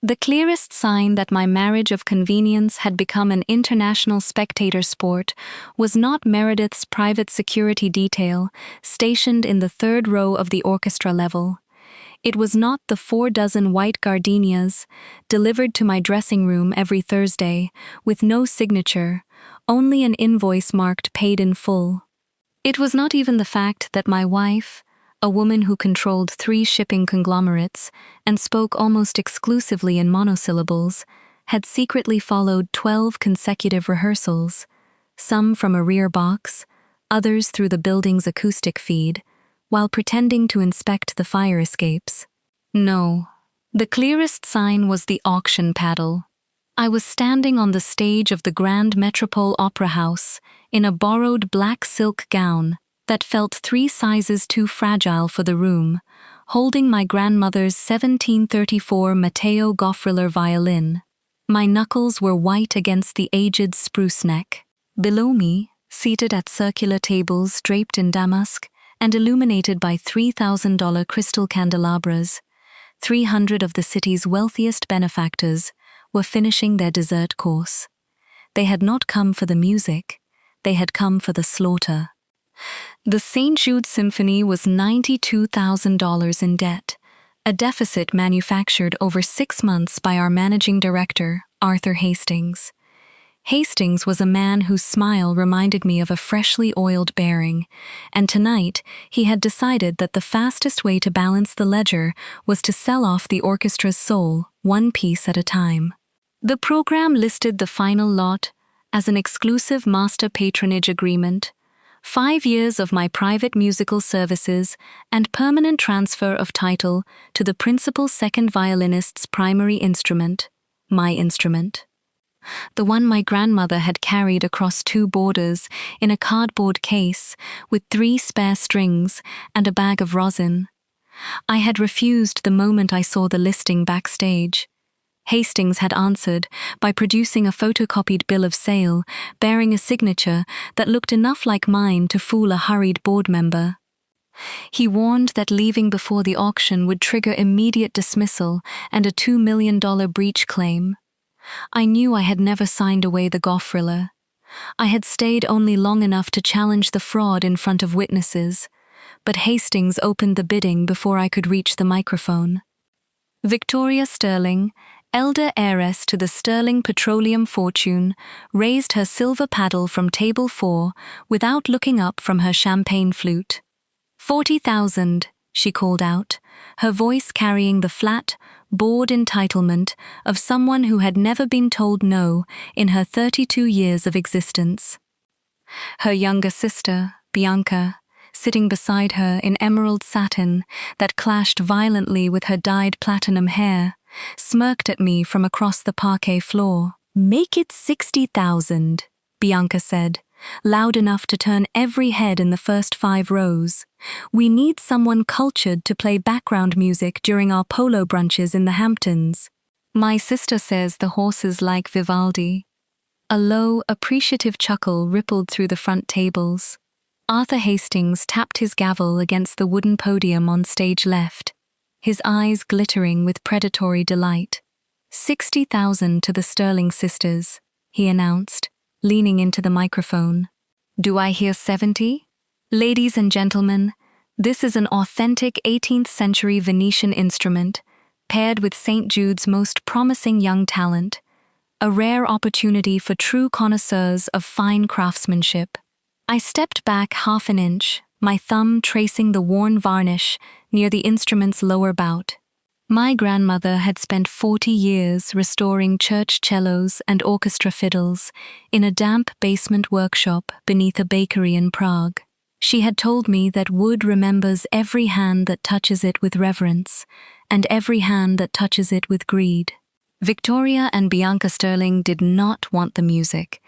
The clearest sign that my marriage of convenience had become an international spectator sport was not Meredith's private security detail stationed in the third row of the orchestra level. It was not the 4 dozen white gardenias delivered to my dressing room every Thursday with no signature, only an invoice marked paid in full. It was not even the fact that my wife, a woman who controlled 3 shipping conglomerates and spoke almost exclusively in monosyllables, had secretly followed 12 consecutive rehearsals, some from a rear box, others through the building's acoustic feed, while pretending to inspect the fire escapes. No, the clearest sign was the auction paddle. I was standing on the stage of the Grand Metropole Opera House in a borrowed black silk gown that felt 3 sizes too fragile for the room, holding my grandmother's 1734 Matteo Goffriller violin. My knuckles were white against the aged spruce neck. Below me, seated at circular tables draped in damask and illuminated by $3,000 crystal candelabras, 300 of the city's wealthiest benefactors were finishing their dessert course. They had not come for the music, they had come for the slaughter. The St. Jude Symphony was $92,000 in debt, a deficit manufactured over 6 months by our managing director, Arthur Hastings. Hastings was a man whose smile reminded me of a freshly oiled bearing, and tonight he had decided that the fastest way to balance the ledger was to sell off the orchestra's soul, one piece at a time. The program listed the final lot as an exclusive master patronage agreement, 5 years of my private musical services, and permanent transfer of title to the principal second violinist's primary instrument, my instrument. The one my grandmother had carried across 2 borders in a cardboard case with 3 spare strings and a bag of rosin. I had refused the moment I saw the listing backstage. Hastings had answered by producing a photocopied bill of sale bearing a signature that looked enough like mine to fool a hurried board member. He warned that leaving before the auction would trigger immediate dismissal and a $2 million breach claim. I knew I had never signed away the Goffriller. I had stayed only long enough to challenge the fraud in front of witnesses, but Hastings opened the bidding before I could reach the microphone. Victoria Sterling, elder heiress to the Sterling petroleum fortune, raised her silver paddle from table 4 without looking up from her champagne flute. 40,000, she called out, her voice carrying the flat, bored entitlement of someone who had never been told no in her 32 years of existence. Her younger sister, Bianca, sitting beside her in emerald satin that clashed violently with her dyed platinum hair, smirked at me from across the parquet floor. "Make it 60,000, Bianca said, loud enough to turn every head in the first 5 rows. "We need someone cultured to play background music during our polo brunches in the Hamptons. My sister says the horses like Vivaldi." A low, appreciative chuckle rippled through the front tables. Arthur Hastings tapped his gavel against the wooden podium on stage left, his eyes glittering with predatory delight. 60,000 to the Sterling sisters, he announced, leaning into the microphone. "Do I hear 70? Ladies and gentlemen, this is an authentic 18th century Venetian instrument, paired with St. Jude's most promising young talent, a rare opportunity for true connoisseurs of fine craftsmanship." I stepped back half an inch, my thumb tracing the worn varnish near the instrument's lower bout. My grandmother had spent 40 years restoring church cellos and orchestra fiddles in a damp basement workshop beneath a bakery in Prague. She had told me that wood remembers every hand that touches it with reverence, and every hand that touches it with greed. Victoria and Bianca Sterling did not want the music.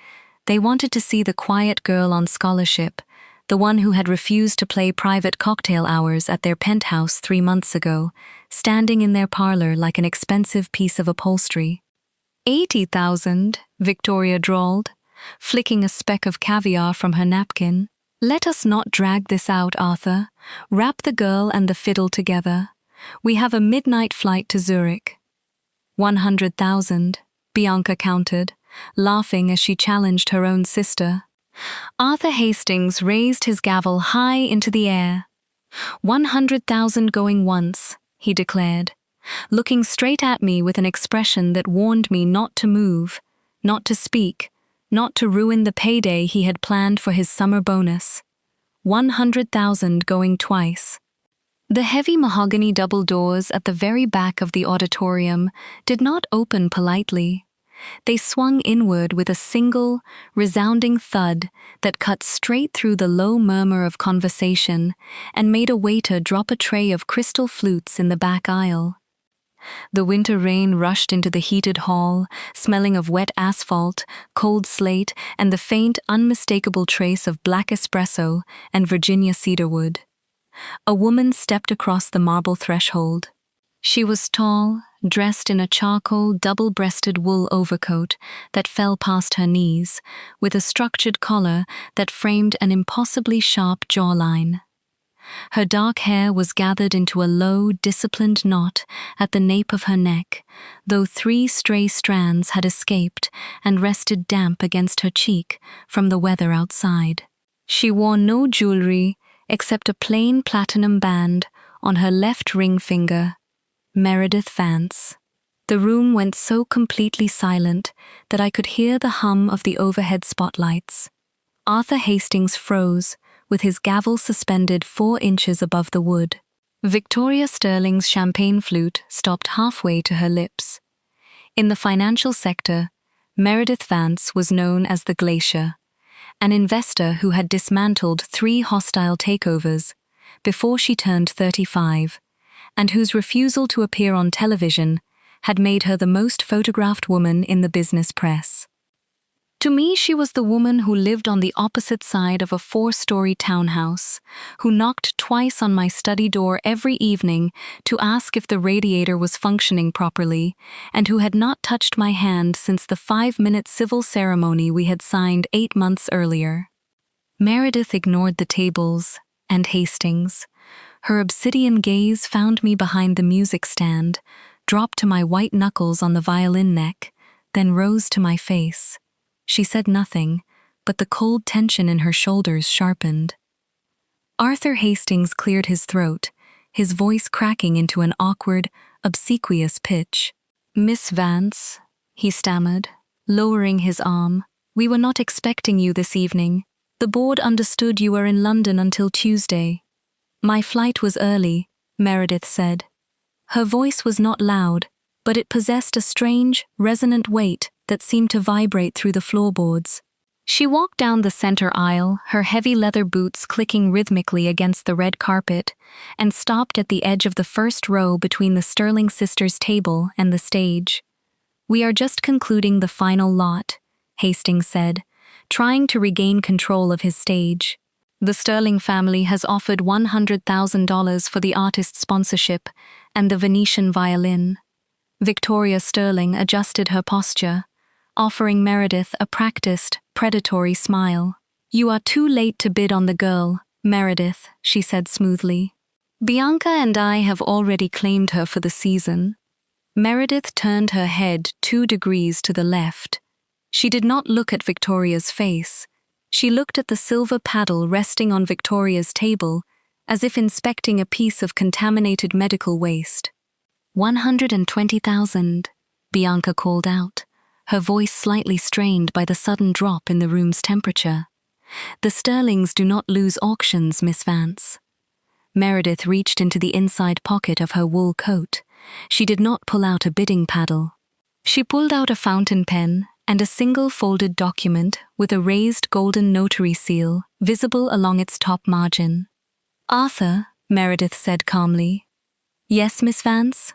They wanted to see the quiet girl on scholarship, the one who had refused to play private cocktail hours at their penthouse 3 months ago, standing in their parlor like an expensive piece of upholstery. 80,000, Victoria drawled, flicking a speck of caviar from her napkin. "Let us not drag this out, Arthur. Wrap the girl and the fiddle together. We have a midnight flight to Zurich." 100,000, Bianca countered, laughing as she challenged her own sister. Arthur Hastings raised his gavel high into the air. 100,000 going once, he declared, looking straight at me with an expression that warned me not to move, not to speak, not to ruin the payday he had planned for his summer bonus. 100,000 going twice. The heavy mahogany double doors at the very back of the auditorium did not open politely. They swung inward with a single, resounding thud that cut straight through the low murmur of conversation and made a waiter drop a tray of crystal flutes in the back aisle. The winter rain rushed into the heated hall, smelling of wet asphalt, cold slate, and the faint, unmistakable trace of black espresso and Virginia cedarwood. A woman stepped across the marble threshold. She was tall, dressed in a charcoal, double-breasted wool overcoat that fell past her knees, with a structured collar that framed an impossibly sharp jawline. Her dark hair was gathered into a low, disciplined knot at the nape of her neck, though 3 stray strands had escaped and rested damp against her cheek from the weather outside. She wore no jewelry except a plain platinum band on her left ring finger. Meredith Vance. The room went so completely silent that I could hear the hum of the overhead spotlights. Arthur Hastings froze, with his gavel suspended 4 inches above the wood. Victoria Sterling's champagne flute stopped halfway to her lips. In the financial sector, Meredith Vance was known as the Glacier, an investor who had dismantled 3 hostile takeovers before she turned 35, and whose refusal to appear on television had made her the most photographed woman in the business press. To me, she was the woman who lived on the opposite side of a 4-story townhouse, who knocked twice on my study door every evening to ask if the radiator was functioning properly, and who had not touched my hand since the 5-minute civil ceremony we had signed 8 months earlier. Meredith ignored the tables and Hastings. Her obsidian gaze found me behind the music stand, dropped to my white knuckles on the violin neck, then rose to my face. She said nothing, but the cold tension in her shoulders sharpened. Arthur Hastings cleared his throat, his voice cracking into an awkward, obsequious pitch. "Miss Vance," he stammered, lowering his arm, "we were not expecting you this evening. The board understood you were in London until Tuesday." "My flight was early," Meredith said. Her voice was not loud, but it possessed a strange, resonant weight that seemed to vibrate through the floorboards. She walked down the center aisle, her heavy leather boots clicking rhythmically against the red carpet, and stopped at the edge of the first row between the Sterling sisters' table and the stage. "We are just concluding the final lot," Hastings said, trying to regain control of his stage. "The Sterling family has offered $100,000 for the artist's sponsorship and the Venetian violin." Victoria Sterling adjusted her posture, offering Meredith a practiced, predatory smile. "You are too late to bid on the girl, Meredith," she said smoothly. "Bianca and I have already claimed her for the season." Meredith turned her head 2 degrees to the left. She did not look at Victoria's face. She looked at the silver paddle resting on Victoria's table, as if inspecting a piece of contaminated medical waste. 120,000, Bianca called out, her voice slightly strained by the sudden drop in the room's temperature. "The Sterlings do not lose auctions, Miss Vance." Meredith reached into the inside pocket of her wool coat. She did not pull out a bidding paddle. She pulled out a fountain pen and a single folded document with a raised golden notary seal visible along its top margin. "Arthur," Meredith said calmly. "Yes, Miss Vance?"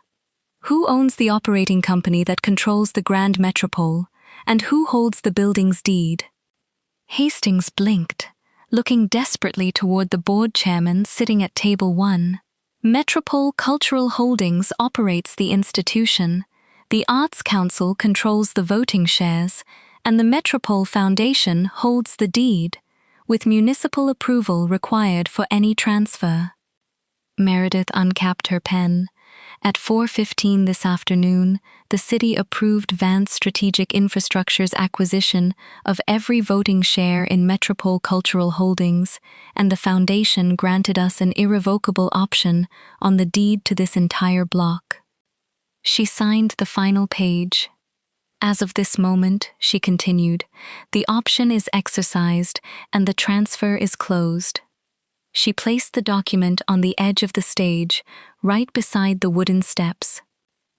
"Who owns the operating company that controls the Grand Metropole, and who holds the building's deed?" Hastings blinked, looking desperately toward the board chairman sitting at table 1. "Metropole Cultural Holdings operates the institution. The Arts Council controls the voting shares, and the Metropole Foundation holds the deed, with municipal approval required for any transfer." Meredith uncapped her pen, At 4:15 this afternoon, the city approved Vance Strategic Infrastructure's acquisition of every voting share in Metropole Cultural Holdings, and the foundation granted us an irrevocable option on the deed to this entire block. She signed the final page. As of this moment, she continued, the option is exercised and the transfer is closed. She placed the document on the edge of the stage, right beside the wooden steps.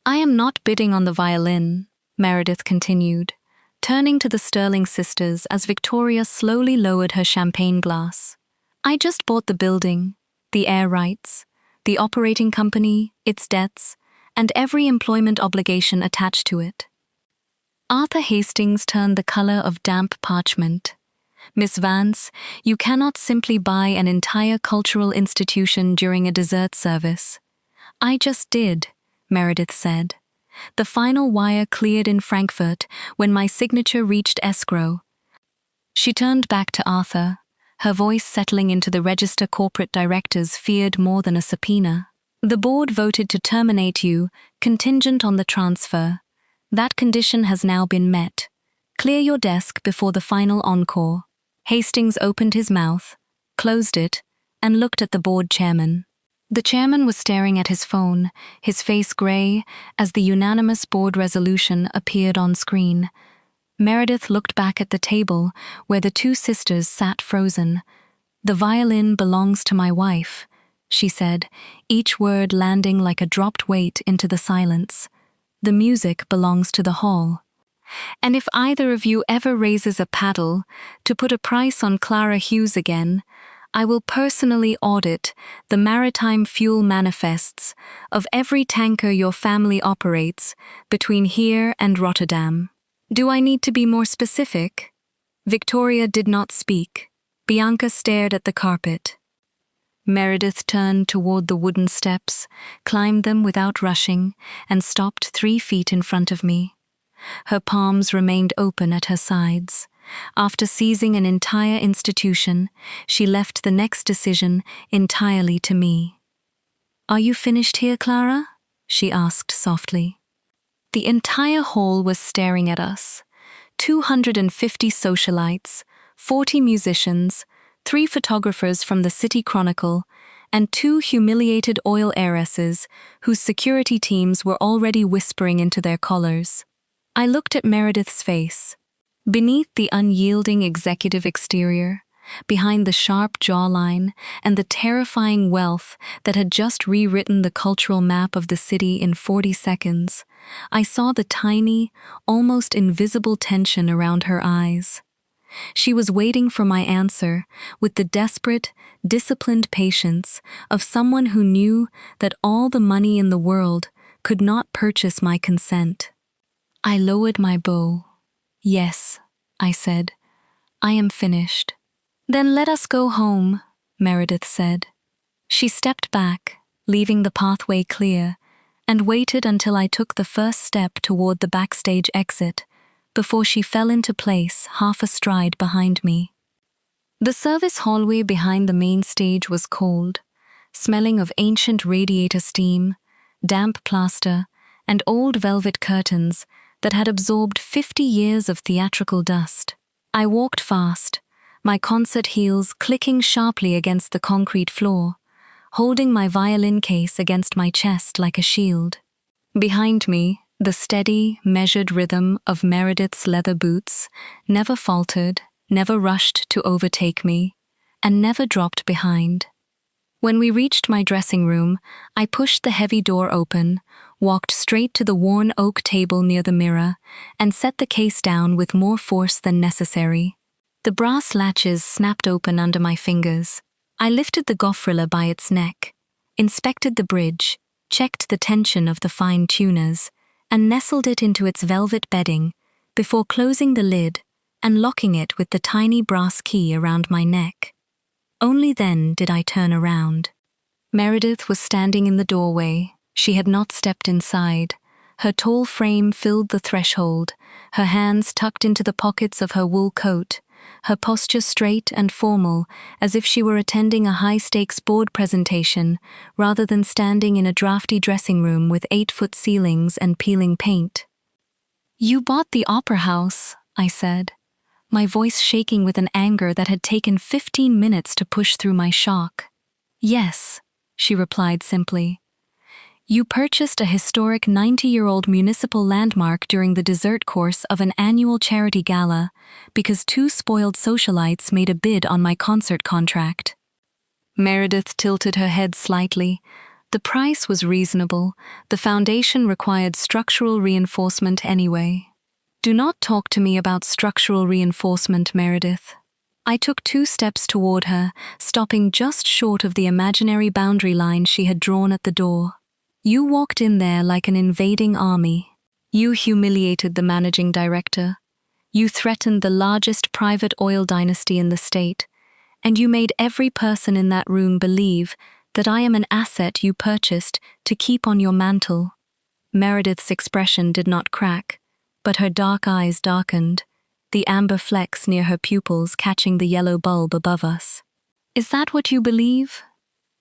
I am not bidding on the violin, Meredith continued, turning to the Sterling sisters as Victoria slowly lowered her champagne glass. I just bought the building, the air rights, the operating company, its debts, and every employment obligation attached to it. Arthur Hastings turned the color of damp parchment. Miss Vance, you cannot simply buy an entire cultural institution during a dessert service. I just did, Meredith said. The final wire cleared in Frankfurt when my signature reached escrow. She turned back to Arthur, her voice settling into the register corporate directors feared more than a subpoena. The board voted to terminate you, contingent on the transfer. That condition has now been met. Clear your desk before the final encore. Hastings opened his mouth, closed it, and looked at the board chairman. The chairman was staring at his phone, his face gray, as the unanimous board resolution appeared on screen. Meredith looked back at the table where the two sisters sat frozen. The violin belongs to my wife, she said, each word landing like a dropped weight into the silence. The music belongs to the hall. And if either of you ever raises a paddle to put a price on Clara Hughes again, I will personally audit the maritime fuel manifests of every tanker your family operates between here and Rotterdam. Do I need to be more specific? Victoria did not speak. Bianca stared at the carpet. Meredith turned toward the wooden steps, climbed them without rushing, and stopped 3 feet in front of me. Her palms remained open at her sides. After seizing an entire institution, she left the next decision entirely to me. Are you finished here, Clara? She asked softly. The entire hall was staring at us. 250 socialites, 40 musicians, 3 photographers from the City Chronicle, and 2 humiliated oil heiresses whose security teams were already whispering into their collars. I looked at Meredith's face. Beneath the unyielding executive exterior, behind the sharp jawline and the terrifying wealth that had just rewritten the cultural map of the city in 40 seconds, I saw the tiny, almost invisible tension around her eyes. She was waiting for my answer with the desperate, disciplined patience of someone who knew that all the money in the world could not purchase my consent. I lowered my bow. Yes, I said. I am finished. Then let us go home, Meredith said. She stepped back, leaving the pathway clear, and waited until I took the first step toward the backstage exit, before she fell into place half a stride behind me. The service hallway behind the main stage was cold, smelling of ancient radiator steam, damp plaster, and old velvet curtains that had absorbed 50 years of theatrical dust. I walked fast, my concert heels clicking sharply against the concrete floor, holding my violin case against my chest like a shield. Behind me, the steady, measured rhythm of Meredith's leather boots never faltered, never rushed to overtake me, and never dropped behind. When we reached my dressing room, I pushed the heavy door open, walked straight to the worn oak table near the mirror, and set the case down with more force than necessary. The brass latches snapped open under my fingers. I lifted the gofrilla by its neck, inspected the bridge, checked the tension of the fine tuners, and nestled it into its velvet bedding before closing the lid and locking it with the tiny brass key around my neck. Only then did I turn around. Meredith was standing in the doorway. She had not stepped inside. Her tall frame filled the threshold, her hands tucked into the pockets of her wool coat, her posture straight and formal, as if she were attending a high-stakes board presentation, rather than standing in a drafty dressing room with 8-foot ceilings and peeling paint. "You bought the opera house," I said, my voice shaking with an anger that had taken 15 minutes to push through my shock. "Yes," she replied simply. "You purchased a historic 90-year-old municipal landmark during the dessert course of an annual charity gala because 2 spoiled socialites made a bid on my concert contract." Meredith tilted her head slightly. The price was reasonable. The foundation required structural reinforcement anyway. "Do not talk to me about structural reinforcement, Meredith." I took 2 steps toward her, stopping just short of the imaginary boundary line she had drawn at the door. "You walked in there like an invading army. You humiliated the managing director. You threatened the largest private oil dynasty in the state. And you made every person in that room believe that I am an asset you purchased to keep on your mantle." Meredith's expression did not crack, but her dark eyes darkened, the amber flecks near her pupils catching the yellow bulb above us. "Is that what you believe?"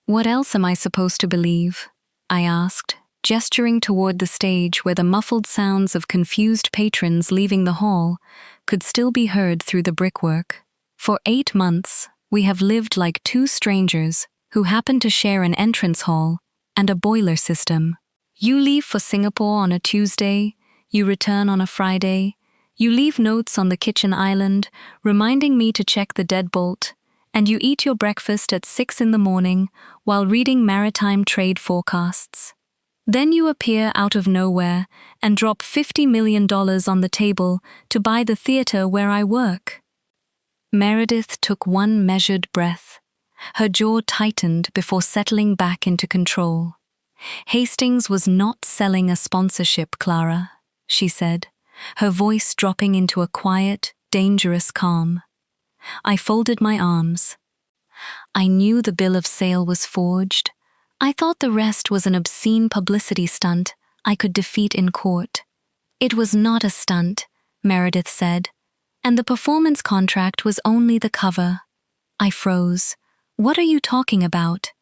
"What else am I supposed to believe?" I asked, gesturing toward the stage where the muffled sounds of confused patrons leaving the hall could still be heard through the brickwork. "For 8 months, we have lived like 2 strangers who happen to share an entrance hall and a boiler system. You leave for Singapore on a Tuesday, you return on a Friday, you leave notes on the kitchen island reminding me to check the deadbolt, and you eat your breakfast at 6 in the morning while reading maritime trade forecasts. Then you appear out of nowhere and drop $50 million on the table to buy the theater where I work." Meredith took one measured breath. Her jaw tightened before settling back into control. "Hastings was not selling a sponsorship, Clara," she said, her voice dropping into a quiet, dangerous calm. I folded my arms. I knew the bill of sale was forged. I thought the rest was an obscene publicity stunt I could defeat in court. "It was not a stunt," Meredith said, "and the performance contract was only the cover." I froze. "What are you talking about?"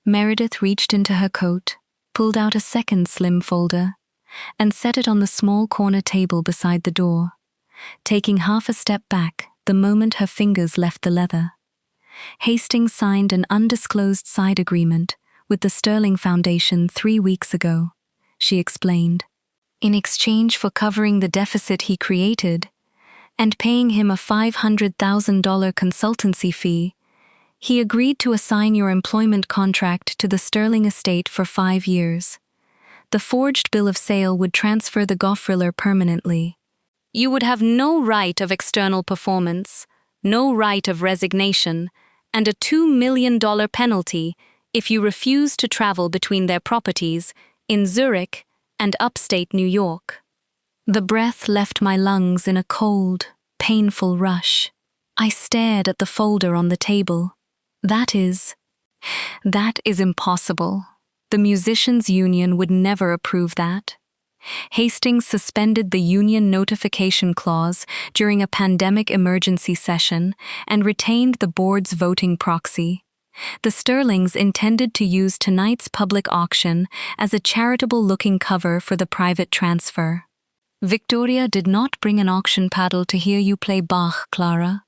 Meredith reached into her coat, pulled out a second slim folder, and set it on the small corner table beside the door, taking half a step back the moment her fingers left the leather. "Hastings signed an undisclosed side agreement with the Sterling Foundation 3 weeks ago," she explained, "in exchange for covering the deficit he created and paying him a $500,000 consultancy fee. He agreed to assign your employment contract to the Sterling estate for 5 years. The forged bill of sale would transfer the Goffriller permanently. You would have no right of external performance, no right of resignation, and a $2 million penalty if you refuse to travel between their properties in Zurich and upstate New York." The breath left my lungs in a cold, painful rush. I stared at the folder on the table. That is impossible. The musicians' union would never approve that. Hastings suspended the union notification clause during a pandemic emergency session and retained the board's voting proxy. The Sterlings intended to use tonight's public auction as a charitable-looking cover for the private transfer. "Victoria did not bring an auction paddle to hear you play Bach, Clara.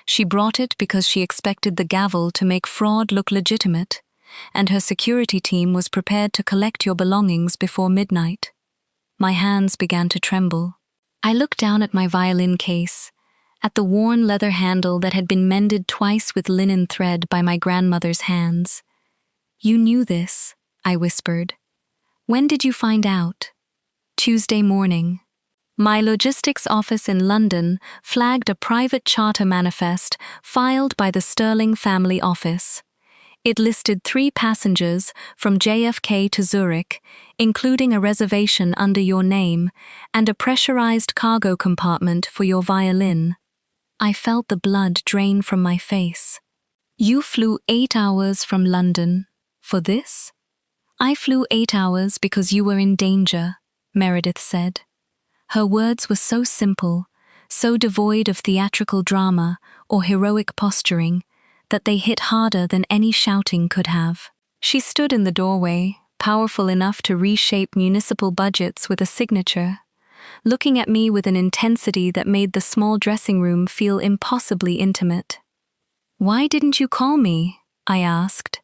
She brought it because she expected the gavel to make fraud look legitimate, and her security team was prepared to collect your belongings before midnight." My hands began to tremble. I looked down at my violin case, at the worn leather handle that had been mended twice with linen thread by my grandmother's hands. "You knew this," I whispered. "When did you find out?" "Tuesday morning." My logistics office in London flagged a private charter manifest filed by the Sterling family office. It listed 3 passengers from JFK to Zurich, including a reservation under your name and a pressurized cargo compartment for your violin. I felt the blood drain from my face. "You flew 8 hours from London for this?" "I flew 8 hours because you were in danger," Meredith said. Her words were so simple, so devoid of theatrical drama or heroic posturing that they hit harder than any shouting could have. She stood in the doorway, powerful enough to reshape municipal budgets with a signature, looking at me with an intensity that made the small dressing room feel impossibly intimate. "Why didn't you call me?" I asked,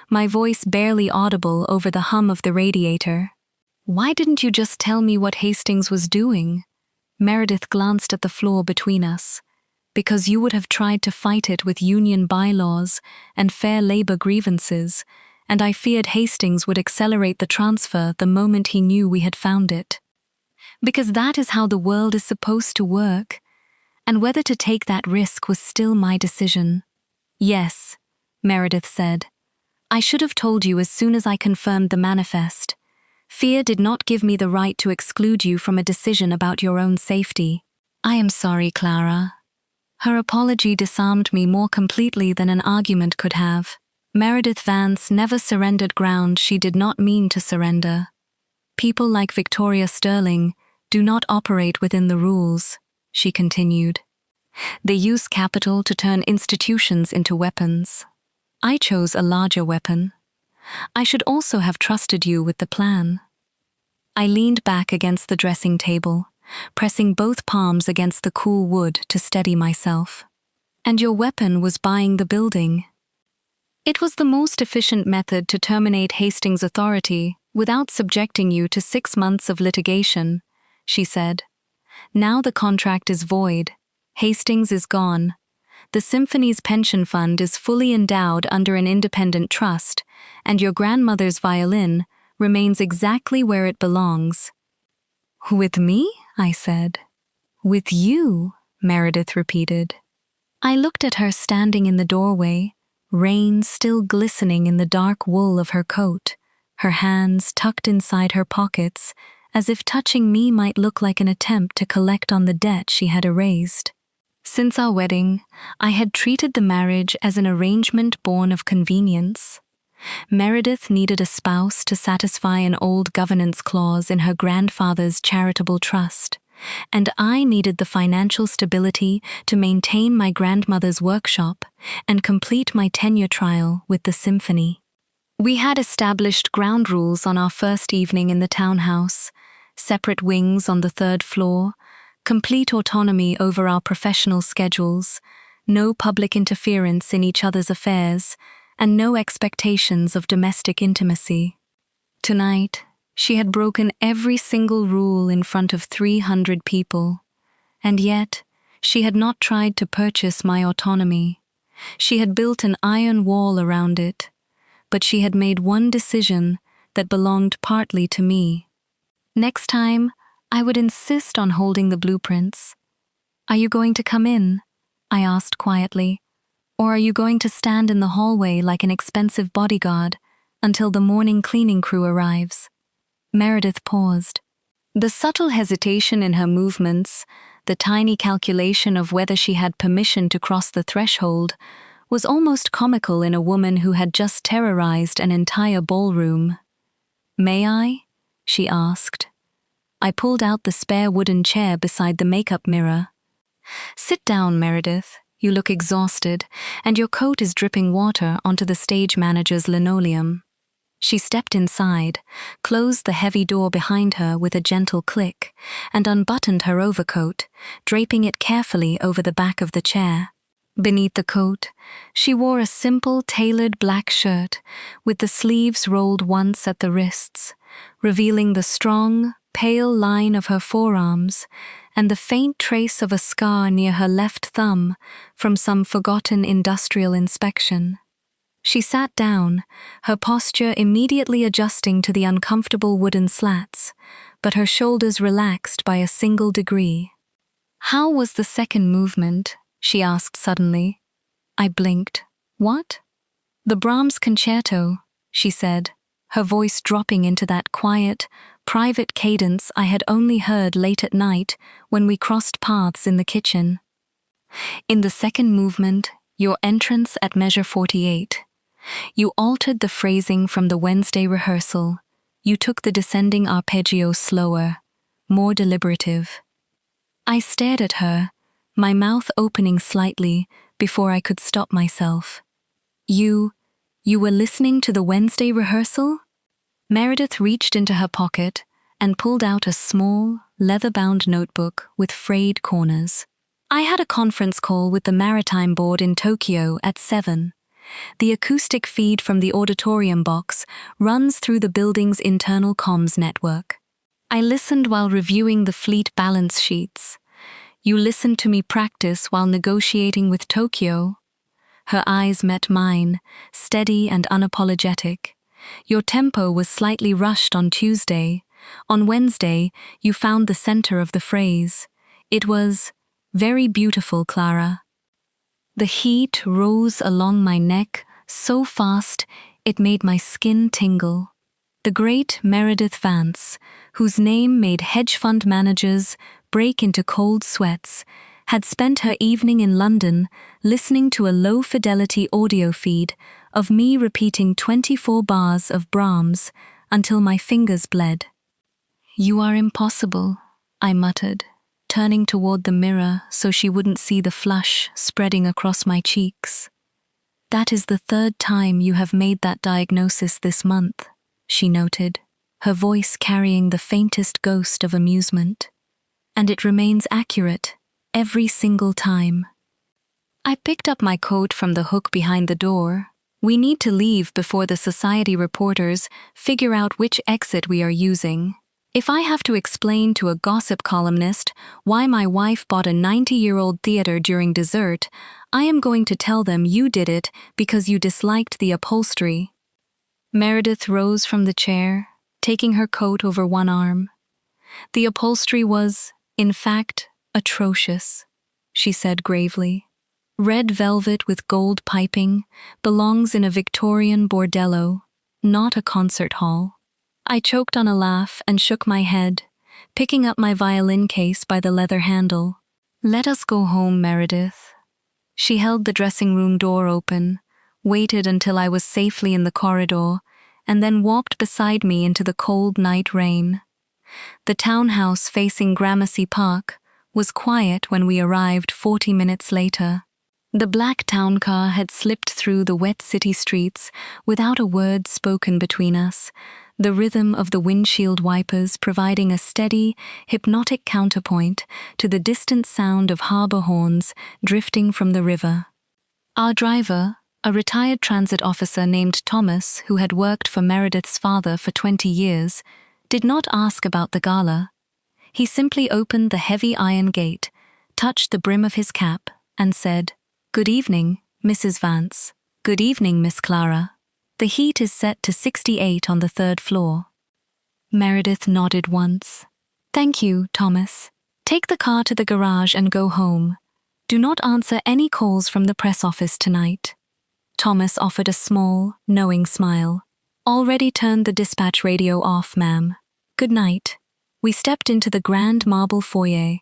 my voice barely audible over the hum of the radiator. "Why didn't you just tell me what Hastings was doing?" Meredith glanced at the floor between us. "Because you would have tried to fight it with union bylaws and fair labor grievances, and I feared Hastings would accelerate the transfer the moment he knew we had found it. Because that is how the world is supposed to work, and whether to take that risk was still my decision." "Yes," Meredith said. "I should have told you as soon as I confirmed the manifest. Fear did not give me the right to exclude you from a decision about your own safety. I am sorry, Clara." Her apology disarmed me more completely than an argument could have. Meredith Vance never surrendered ground she did not mean to surrender. "People like Victoria Sterling do not operate within the rules," she continued. "They use capital to turn institutions into weapons. I chose a larger weapon. I should also have trusted you with the plan." I leaned back against the dressing table, pressing both palms against the cool wood to steady myself. "And your weapon was buying the building." "It was the most efficient method to terminate Hastings' authority without subjecting you to 6 months of litigation," she said. "Now the contract is void. Hastings is gone. The symphony's pension fund is fully endowed under an independent trust, and your grandmother's violin remains exactly where it belongs." "With me?" I said. "With you," Meredith repeated. I looked at her standing in the doorway, rain still glistening in the dark wool of her coat, her hands tucked inside her pockets, as if touching me might look like an attempt to collect on the debt she had erased. Since our wedding, I had treated the marriage as an arrangement born of convenience. Meredith needed a spouse to satisfy an old governance clause in her grandfather's charitable trust, and I needed the financial stability to maintain my grandmother's workshop and complete my tenure trial with the symphony. We had established ground rules on our first evening in the townhouse: separate wings on the 3rd floor, complete autonomy over our professional schedules, no public interference in each other's affairs, and no expectations of domestic intimacy. Tonight, she had broken every single rule in front of 300 people, and yet she had not tried to purchase my autonomy. She had built an iron wall around it, but she had made one decision that belonged partly to me. Next time, I would insist on holding the blueprints. "Are you going to come in?" I asked quietly. "Or are you going to stand in the hallway like an expensive bodyguard until the morning cleaning crew arrives?" Meredith paused. The subtle hesitation in her movements, the tiny calculation of whether she had permission to cross the threshold, was almost comical in a woman who had just terrorized an entire ballroom. "May I?" she asked. I pulled out the spare wooden chair beside the makeup mirror. "Sit down, Meredith. You look exhausted, and your coat is dripping water onto the stage manager's linoleum." She stepped inside, closed the heavy door behind her with a gentle click, and unbuttoned her overcoat, draping it carefully over the back of the chair. Beneath the coat, she wore a simple tailored black shirt with the sleeves rolled once at the wrists, revealing the strong, pale line of her forearms and the faint trace of a scar near her left thumb from some forgotten industrial inspection. She sat down, her posture immediately adjusting to the uncomfortable wooden slats, but her shoulders relaxed by a single degree. "How was the second movement?" she asked suddenly. I blinked. "What?" "The Brahms concerto," she said, her voice dropping into that quiet, private cadence I had only heard late at night when we crossed paths in the kitchen. "In the second movement, your entrance at measure 48. You altered the phrasing from the Wednesday rehearsal. You took the descending arpeggio slower, more deliberative." I stared at her, my mouth opening slightly before I could stop myself. You were listening to the Wednesday rehearsal?" Meredith reached into her pocket and pulled out a small, leather-bound notebook with frayed corners. "I had a conference call with the Maritime Board in Tokyo at 7. The acoustic feed from the auditorium box runs through the building's internal comms network. I listened while reviewing the fleet balance sheets. You listened to me practice while negotiating with Tokyo." Her eyes met mine, steady and unapologetic. "Your tempo was slightly rushed on Tuesday. On Wednesday, you found the center of the phrase. It was very beautiful, Clara." The heat rose along my neck so fast it made my skin tingle. The great Meredith Vance, whose name made hedge fund managers break into cold sweats, had spent her evening in London listening to a low-fidelity audio feed of me repeating 24 bars of Brahms until my fingers bled. "You are impossible," I muttered, turning toward the mirror so she wouldn't see the flush spreading across my cheeks. "That is the third time you have made that diagnosis this month," she noted, her voice carrying the faintest ghost of amusement. "And it remains accurate, every single time." I picked up my coat from the hook behind the door. "We need to leave before the society reporters figure out which exit we are using. If I have to explain to a gossip columnist why my wife bought a 90-year-old theater during dessert, I am going to tell them you did it because you disliked the upholstery." Meredith rose from the chair, taking her coat over one arm. "The upholstery was, in fact, atrocious," she said gravely. "Red velvet with gold piping belongs in a Victorian bordello, not a concert hall." I choked on a laugh and shook my head, picking up my violin case by the leather handle. "Let us go home, Meredith." She held the dressing room door open, waited until I was safely in the corridor, and then walked beside me into the cold night rain. The townhouse facing Gramercy Park was quiet when we arrived 40 minutes later. The black town car had slipped through the wet city streets without a word spoken between us, the rhythm of the windshield wipers providing a steady, hypnotic counterpoint to the distant sound of harbor horns drifting from the river. Our driver, a retired transit officer named Thomas who had worked for Meredith's father for 20 years, did not ask about the gala. He simply opened the heavy iron gate, touched the brim of his cap, and said, "Good evening, Mrs. Vance. Good evening, Miss Clara. The heat is set to 68 on the 3rd floor." Meredith nodded once. "Thank you, Thomas. Take the car to the garage and go home. Do not answer any calls from the press office tonight." Thomas offered a small, knowing smile. "Already turned the dispatch radio off, ma'am. Good night." We stepped into the grand marble foyer.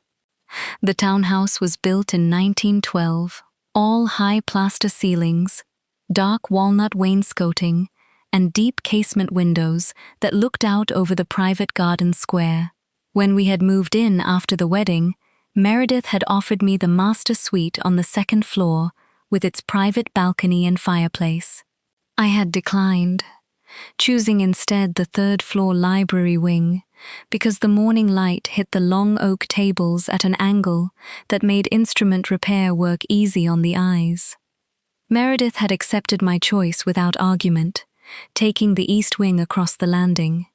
The townhouse was built in 1912, all high plaster ceilings, dark walnut wainscoting, and deep casement windows that looked out over the private garden square. When we had moved in after the wedding, Meredith had offered me the master suite on the 2nd floor with its private balcony and fireplace. I had declined, choosing instead the 3rd floor library wing, because the morning light hit the long oak tables at an angle that made instrument repair work easy on the eyes. Meredith had accepted my choice without argument, taking the east wing across the landing.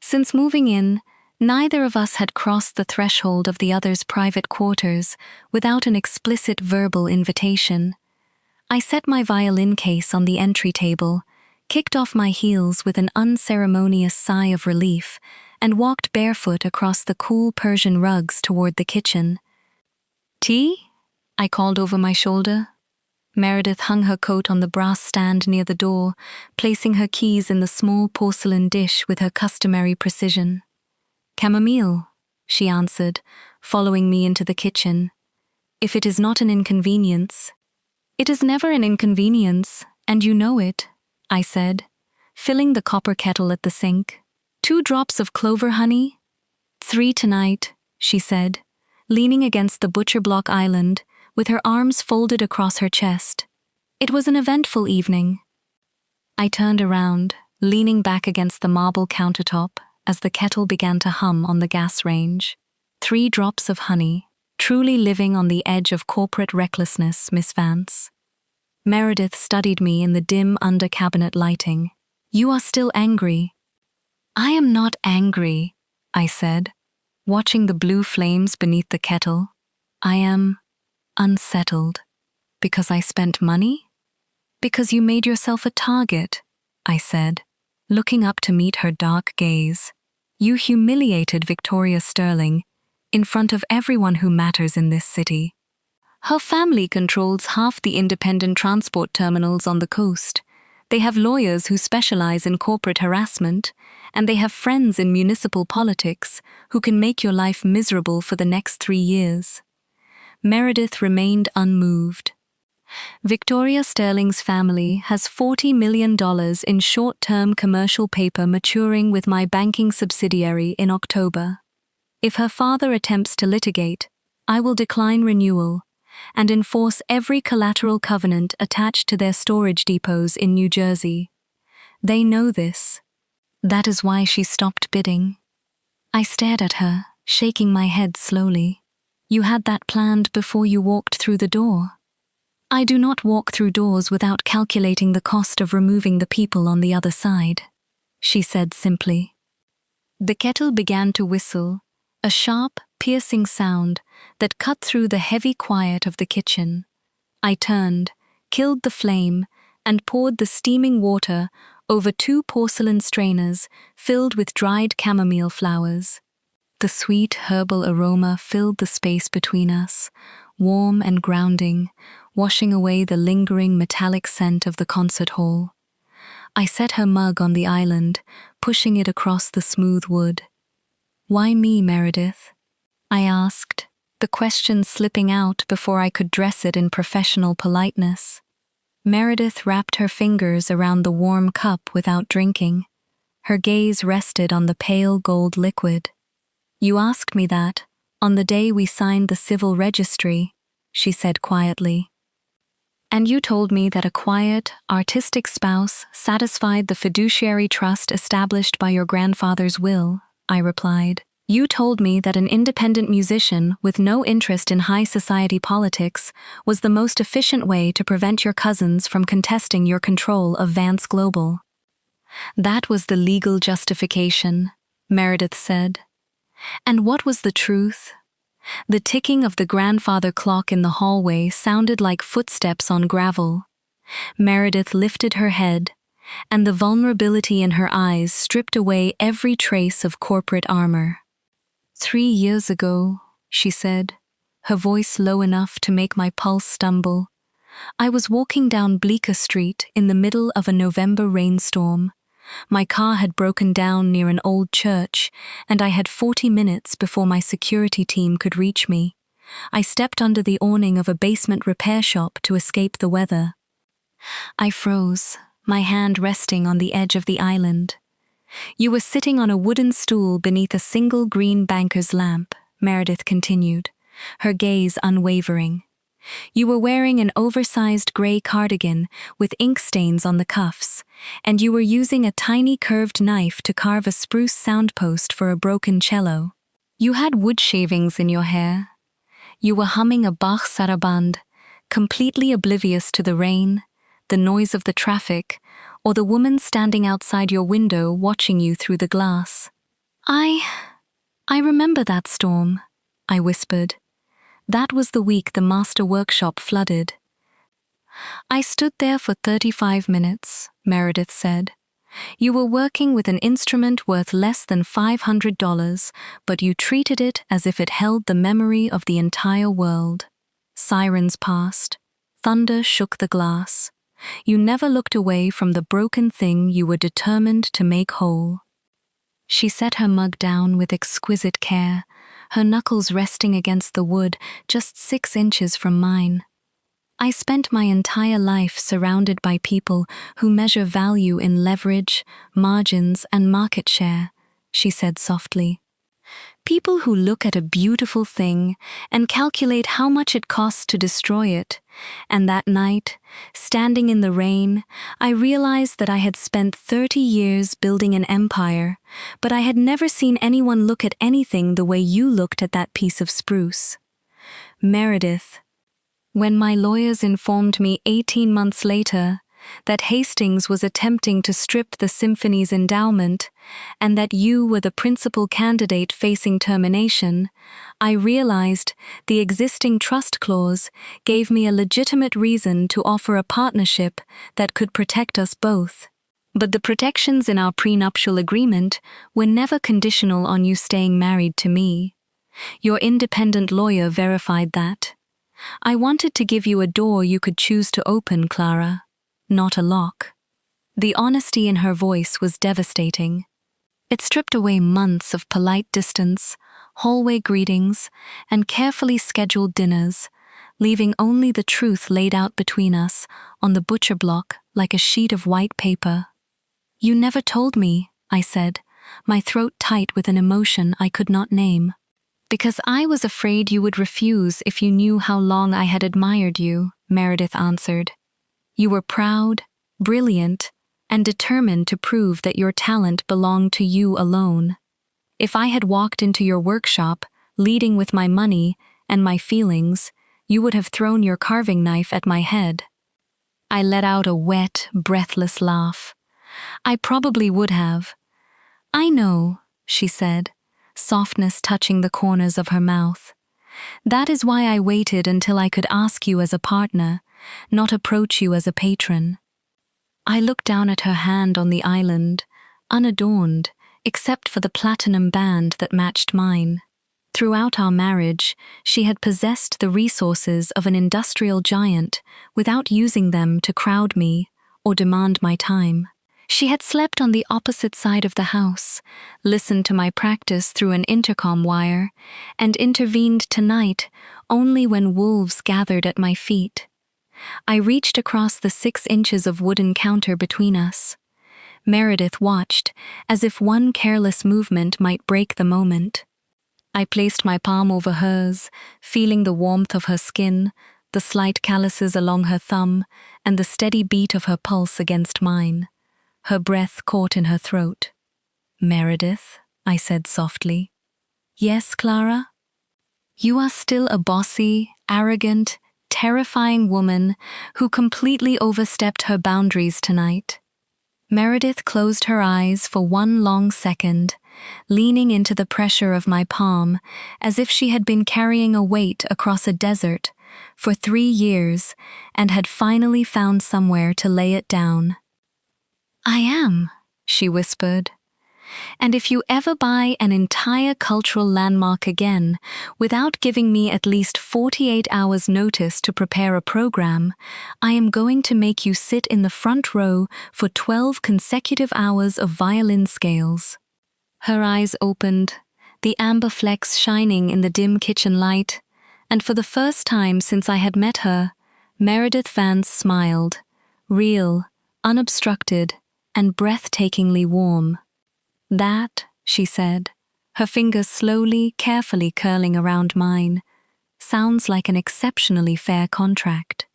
Since moving in, neither of us had crossed the threshold of the other's private quarters without an explicit verbal invitation. I set my violin case on the entry table, kicked off my heels with an unceremonious sigh of relief, and walked barefoot across the cool Persian rugs toward the kitchen. "Tea?" I called over my shoulder. Meredith hung her coat on the brass stand near the door, placing her keys in the small porcelain dish with her customary precision. "Chamomile," she answered, following me into the kitchen. "If it is not an inconvenience." "It is never an inconvenience, and you know it," I said, filling the copper kettle at the sink. "2 drops of clover honey?" "3 tonight," she said, leaning against the butcher block island, with her arms folded across her chest. It was an eventful evening. I turned around, leaning back against the marble countertop as the kettle began to hum on the gas range. 3 drops of honey, truly living on the edge of corporate recklessness, Miss Vance. Meredith studied me in the dim under-cabinet lighting. You are still angry. I am not angry, I said, watching the blue flames beneath the kettle. I am unsettled. Because I spent money? Because you made yourself a target, I said, looking up to meet her dark gaze. You humiliated Victoria Sterling in front of everyone who matters in this city. Her family controls half the independent transport terminals on the coast. They have lawyers who specialize in corporate harassment, and they have friends in municipal politics who can make your life miserable for the next 3 years. Meredith remained unmoved. Victoria Sterling's family has $40 million in short-term commercial paper maturing with my banking subsidiary in October. If her father attempts to litigate, I will decline renewal and enforce every collateral covenant attached to their storage depots in New Jersey. They know this. That is why she stopped bidding. I stared at her, shaking my head slowly. You had that planned before you walked through the door. I do not walk through doors without calculating the cost of removing the people on the other side, she said simply. The kettle began to whistle, a sharp, piercing sound that cut through the heavy quiet of the kitchen. I turned, killed the flame, and poured the steaming water over 2 porcelain strainers filled with dried chamomile flowers. The sweet herbal aroma filled the space between us, warm and grounding, washing away the lingering metallic scent of the concert hall. I set her mug on the island, pushing it across the smooth wood. Why me, Meredith? I asked, the question slipping out before I could dress it in professional politeness. Meredith wrapped her fingers around the warm cup without drinking. Her gaze rested on the pale gold liquid. You asked me that on the day we signed the civil registry, she said quietly. And you told me that a quiet, artistic spouse satisfied the fiduciary trust established by your grandfather's will, I replied. You told me that an independent musician with no interest in high society politics was the most efficient way to prevent your cousins from contesting your control of Vance Global. That was the legal justification, Meredith said. And what was the truth? The ticking of the grandfather clock in the hallway sounded like footsteps on gravel. Meredith lifted her head, and the vulnerability in her eyes stripped away every trace of corporate armor. 3 years ago, she said, her voice low enough to make my pulse stumble, I was walking down Bleecker Street in the middle of a November rainstorm. My car had broken down near an old church, and I had 40 minutes before my security team could reach me. I stepped under the awning of a basement repair shop to escape the weather. I froze, my hand resting on the edge of the island. You were sitting on a wooden stool beneath a single green banker's lamp, Meredith continued, her gaze unwavering. You were wearing an oversized gray cardigan with ink stains on the cuffs, and you were using a tiny curved knife to carve a spruce soundpost for a broken cello. You had wood shavings in your hair. You were humming a Bach saraband, completely oblivious to the rain, the noise of the traffic, or the woman standing outside your window watching you through the glass. I remember that storm, I whispered. That was the week the master workshop flooded. I stood there for 35 minutes, Meredith said. You were working with an instrument worth less than $500, but you treated it as if it held the memory of the entire world. Sirens passed. Thunder shook the glass. You never looked away from the broken thing you were determined to make whole. She set her mug down with exquisite care, her knuckles resting against the wood just 6 inches from mine. I spent my entire life surrounded by people who measure value in leverage, margins, and market share, she said softly. people who look at a beautiful thing and calculate how much it costs to destroy it. And that night, standing in the rain, I realized that I had spent 30 years building an empire, but I had never seen anyone look at anything the way you looked at that piece of spruce. Meredith, when my lawyers informed me 18 months later that Hastings was attempting to strip the symphony's endowment and that you were the principal candidate facing termination, I realized the existing trust clause gave me a legitimate reason to offer a partnership that could protect us both. But the protections in our prenuptial agreement were never conditional on you staying married to me. Your independent lawyer verified that. I wanted to give you a door you could choose to open, Clara, not a lock. The honesty in her voice was devastating. It stripped away months of polite distance, hallway greetings, and carefully scheduled dinners, leaving only the truth laid out between us on the butcher block like a sheet of white paper. You never told me, I said, my throat tight with an emotion I could not name. Because I was afraid you would refuse if you knew how long I had admired you, Meredith answered. You were proud, brilliant, and determined to prove that your talent belonged to you alone. If I had walked into your workshop, leading with my money and my feelings, you would have thrown your carving knife at my head. I let out a wet, breathless laugh. I probably would have. I know, she said, softness touching the corners of her mouth. That is why I waited until I could ask you as a partner, not approach you as a patron. I looked down at her hand on the island, unadorned, except for the platinum band that matched mine. Throughout our marriage, she had possessed the resources of an industrial giant without using them to crowd me or demand my time. She had slept on the opposite side of the house, listened to my practice through an intercom wire, and intervened tonight only when wolves gathered at my feet. I reached across the 6 inches of wooden counter between us. Meredith watched, as if one careless movement might break the moment. I placed my palm over hers, feeling the warmth of her skin, the slight calluses along her thumb, and the steady beat of her pulse against mine. Her breath caught in her throat. Meredith, I said softly. Yes, Clara? You are still a bossy, arrogant, terrifying woman who completely overstepped her boundaries tonight. Meredith closed her eyes for one long second, leaning into the pressure of my palm as if she had been carrying a weight across a desert for 3 years and had finally found somewhere to lay it down. I am, she whispered. And if you ever buy an entire cultural landmark again without giving me at least 48 hours notice to prepare a program, I am going to make you sit in the front row for 12 consecutive hours of violin scales. Her eyes opened, the amber flecks shining in the dim kitchen light, and for the first time since I had met her, Meredith Vance smiled, real, unobstructed, and breathtakingly warm. That, she said, her fingers slowly, carefully curling around mine, sounds like an exceptionally fair contract.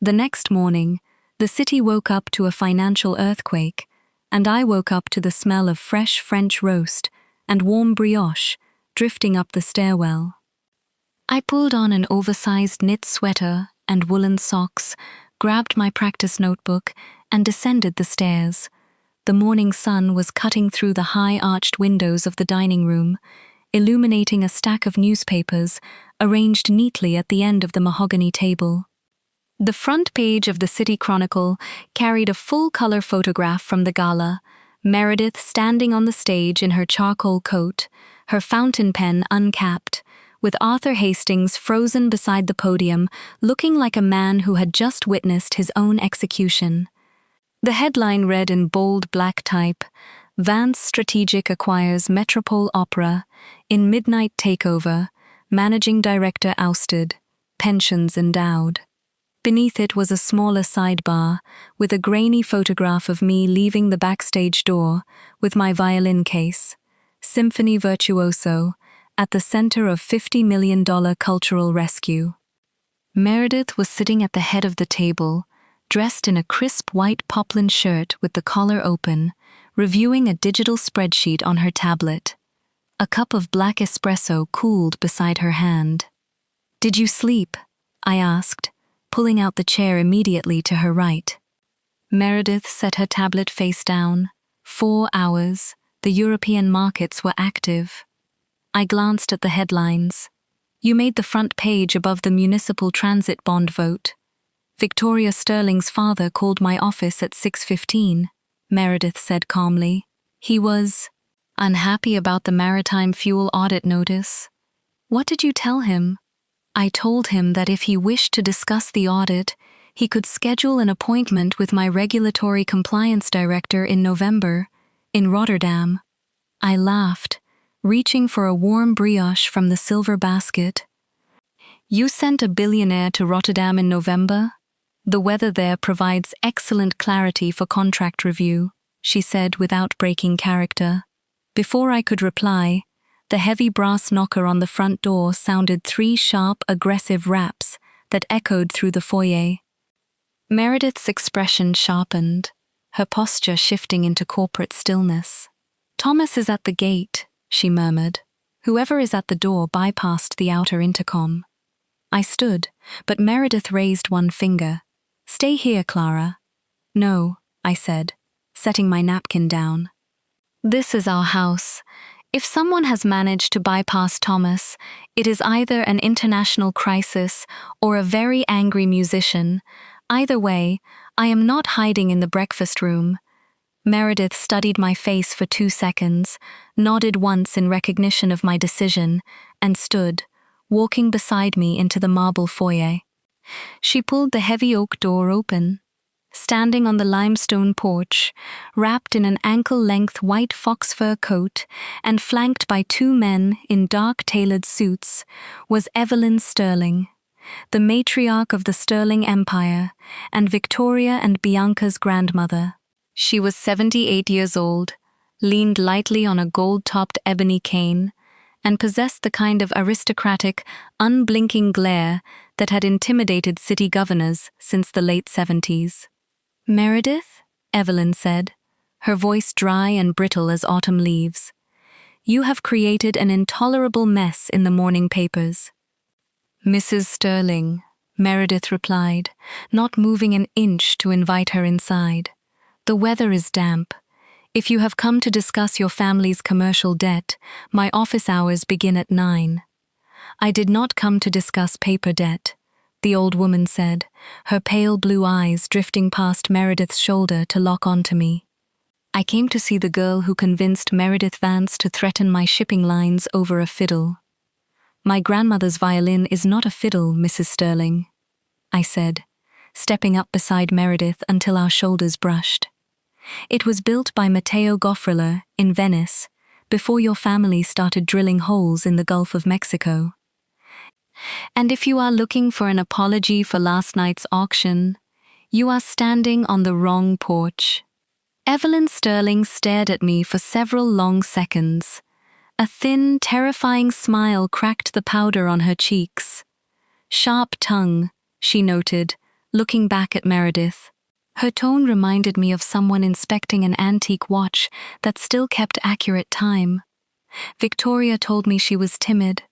The next morning, the city woke up to a financial earthquake, and I woke up to the smell of fresh French roast and warm brioche drifting up the stairwell. I pulled on an oversized knit sweater and woolen socks, grabbed my practice notebook, and descended the stairs. The morning sun was cutting through the high-arched windows of the dining room, illuminating a stack of newspapers arranged neatly at the end of the mahogany table. The front page of the City Chronicle carried a full-color photograph from the gala, Meredith standing on the stage in her charcoal coat, her fountain pen uncapped, with Arthur Hastings frozen beside the podium, looking like a man who had just witnessed his own execution. The headline read in bold black type, Vance Strategic acquires Metropole Opera, in midnight takeover, managing director ousted, pensions endowed. Beneath it was a smaller sidebar, with a grainy photograph of me leaving the backstage door with my violin case, Symphony Virtuoso, at the center of $50 million cultural rescue. Meredith was sitting at the head of the table, dressed in a crisp white poplin shirt with the collar open, reviewing a digital spreadsheet on her tablet. A cup of black espresso cooled beside her hand. "Did you sleep?" I asked, pulling out the chair immediately to her right. Meredith set her tablet face down. 4 hours. The European markets were active. I glanced at the headlines. "You made the front page above the municipal transit bond vote. Victoria Sterling's father called my office at 6:15, Meredith said calmly. He was unhappy about the maritime fuel audit notice. What did you tell him? I told him that if he wished to discuss the audit, he could schedule an appointment with my regulatory compliance director in November, in Rotterdam. I laughed, reaching for a warm brioche from the silver basket. You sent a billionaire to Rotterdam in November? The weather there provides excellent clarity for contract review, she said without breaking character. Before I could reply, the heavy brass knocker on the front door sounded 3 sharp, aggressive raps that echoed through the foyer. Meredith's expression sharpened, her posture shifting into corporate stillness. Thomas is at the gate, she murmured. Whoever is at the door bypassed the outer intercom. I stood, but Meredith raised one finger. Stay here, Clara. No, I said, setting my napkin down. This is our house. If someone has managed to bypass Thomas, it is either an international crisis or a very angry musician. Either way, I am not hiding in the breakfast room. Meredith studied my face for 2 seconds, nodded once in recognition of my decision, and stood, walking beside me into the marble foyer. She pulled the heavy oak door open. Standing on the limestone porch, wrapped in an ankle-length white fox fur coat and flanked by 2 men in dark tailored suits, was Evelyn Sterling, the matriarch of the Sterling Empire and Victoria and Bianca's grandmother. She was 78 years old, leaned lightly on a gold-topped ebony cane, and possessed the kind of aristocratic, unblinking glare that had intimidated city governors since the late 70s. Meredith, Evelyn said, her voice dry and brittle as autumn leaves. You have created an intolerable mess in the morning papers. Mrs. Sterling, Meredith replied, not moving an inch to invite her inside. The weather is damp. If you have come to discuss your family's commercial debt, my office hours begin at 9. I did not come to discuss paper debt, the old woman said, her pale blue eyes drifting past Meredith's shoulder to lock onto me. I came to see the girl who convinced Meredith Vance to threaten my shipping lines over a fiddle. My grandmother's violin is not a fiddle, Mrs. Sterling, I said, stepping up beside Meredith until our shoulders brushed. It was built by Matteo Goffriller in Venice, before your family started drilling holes in the Gulf of Mexico. And if you are looking for an apology for last night's auction, you are standing on the wrong porch. Evelyn Sterling stared at me for several long seconds. A thin, terrifying smile cracked the powder on her cheeks. Sharp tongue, she noted, looking back at Meredith. Her tone reminded me of someone inspecting an antique watch that still kept accurate time. Victoria told me she was timid.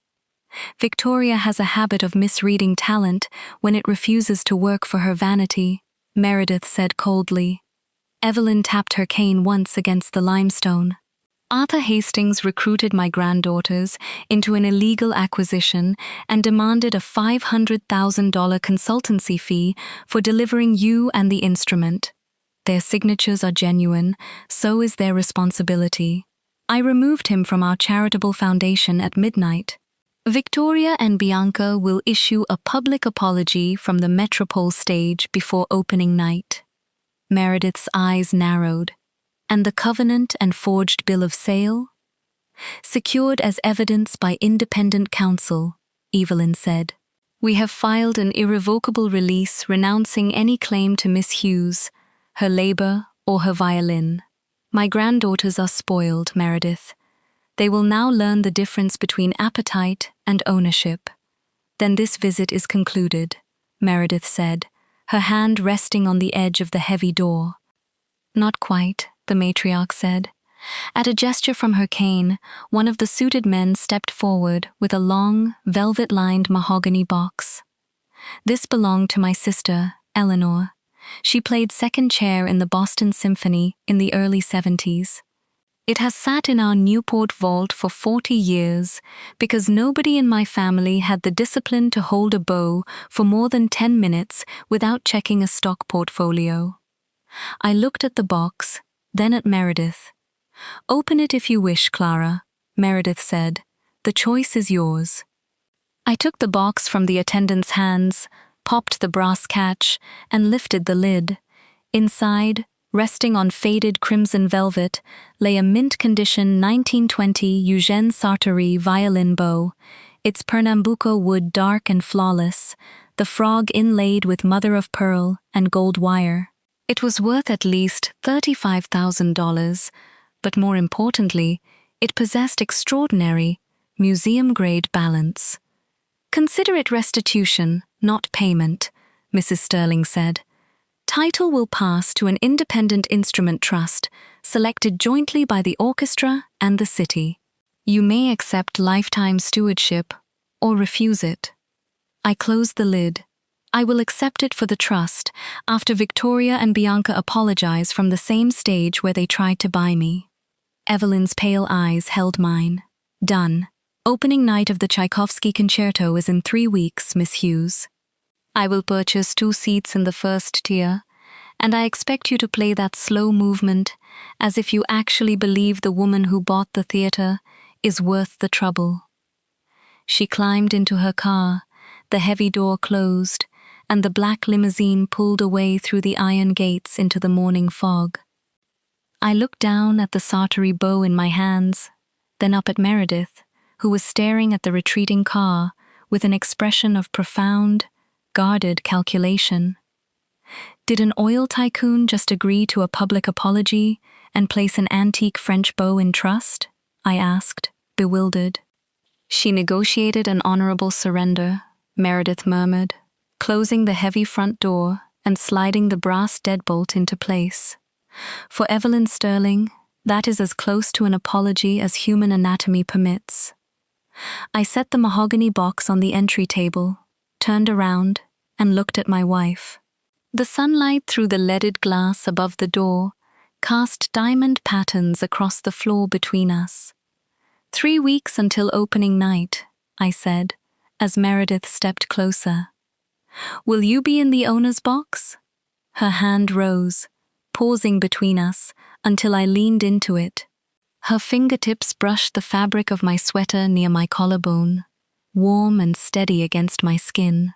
Victoria has a habit of misreading talent when it refuses to work for her vanity, Meredith said coldly. Evelyn tapped her cane once against the limestone. Arthur Hastings recruited my granddaughters into an illegal acquisition and demanded a $500,000 consultancy fee for delivering you and the instrument. Their signatures are genuine, so is their responsibility. I removed him from our charitable foundation at midnight. Victoria and Bianca will issue a public apology from the Metropole stage before opening night. Meredith's eyes narrowed. And the covenant and forged bill of sale? Secured as evidence by independent counsel, Evelyn said. We have filed an irrevocable release renouncing any claim to Miss Hughes, her labor, or her violin. My granddaughters are spoiled, Meredith. They will now learn the difference between appetite and ownership. Then this visit is concluded, Meredith said, her hand resting on the edge of the heavy door. Not quite, the matriarch said. At a gesture from her cane, one of the suited men stepped forward with a long, velvet-lined mahogany box. This belonged to my sister, Eleanor. She played second chair in the Boston Symphony in the early 70s. It has sat in our Newport vault for 40 years because nobody in my family had the discipline to hold a bow for more than 10 minutes without checking a stock portfolio. I looked at the box, then at Meredith. "Open it if you wish, Clara," Meredith said. "The choice is yours." I took the box from the attendant's hands, popped the brass catch, and lifted the lid. Inside, resting on faded crimson velvet, lay a mint-condition 1920 Eugène Sartory violin bow, its Pernambuco wood dark and flawless, the frog inlaid with mother-of-pearl and gold wire. It was worth at least $35,000, but more importantly, it possessed extraordinary, museum-grade balance. "Consider it restitution, not payment," Mrs. Sterling said. "Title will pass to an independent instrument trust, selected jointly by the orchestra and the city. You may accept lifetime stewardship or refuse it." I closed the lid. "I will accept it for the trust, after Victoria and Bianca apologize from the same stage where they tried to buy me." Evelyn's pale eyes held mine. "Done. Opening night of the Tchaikovsky concerto is in 3 weeks, Miss Hughes. I will purchase 2 seats in the first tier, and I expect you to play that slow movement as if you actually believe the woman who bought the theater is worth the trouble." She climbed into her car, the heavy door closed, and the black limousine pulled away through the iron gates into the morning fog. I looked down at the Sartory bow in my hands, then up at Meredith, who was staring at the retreating car with an expression of profound, guarded calculation. Did an oil tycoon just agree to a public apology and place an antique French bow in trust? I asked, bewildered. "She negotiated an honorable surrender," Meredith murmured, closing the heavy front door and sliding the brass deadbolt into place. "For Evelyn Sterling, that is as close to an apology as human anatomy permits." I set the mahogany box on the entry table, turned around, and looked at my wife. The sunlight through the leaded glass above the door cast diamond patterns across the floor between us. 3 weeks until opening night," I said, as Meredith stepped closer. "Will you be in the owner's box?" Her hand rose, pausing between us until I leaned into it. Her fingertips brushed the fabric of my sweater near my collarbone, warm and steady against my skin.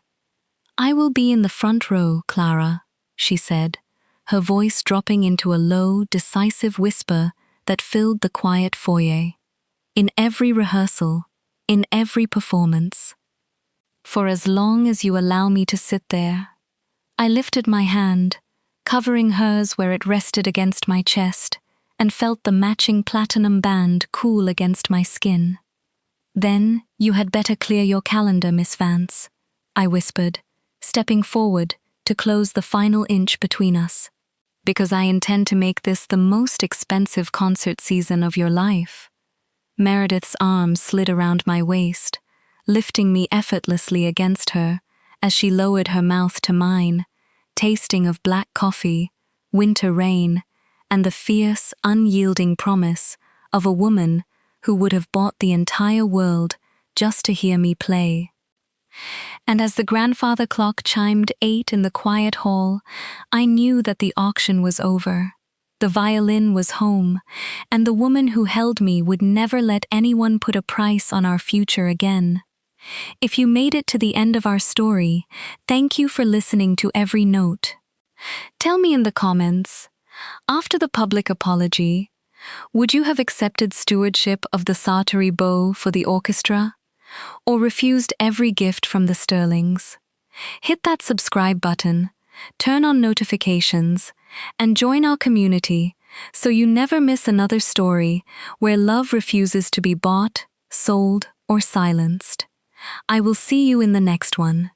"I will be in the front row, Clara," she said, her voice dropping into a low, decisive whisper that filled the quiet foyer. "In every rehearsal, in every performance. For as long as you allow me to sit there." I lifted my hand, covering hers where it rested against my chest, and felt the matching platinum band cool against my skin. "Then you had better clear your calendar, Miss Vance," I whispered, stepping forward to close the final inch between us. "Because I intend to make this the most expensive concert season of your life." Meredith's arm slid around my waist, lifting me effortlessly against her as she lowered her mouth to mine, tasting of black coffee, winter rain, and the fierce, unyielding promise of a woman who would have bought the entire world just to hear me play. And as the grandfather clock chimed 8 in the quiet hall, I knew that the auction was over. The violin was home, and the woman who held me would never let anyone put a price on our future again. If you made it to the end of our story, thank you for listening to every note. Tell me in the comments, after the public apology, would you have accepted stewardship of the Sartory bow for the orchestra, or refused every gift from the Sterlings? Hit that subscribe button, turn on notifications, and join our community so you never miss another story where love refuses to be bought, sold, or silenced. I will see you in the next one.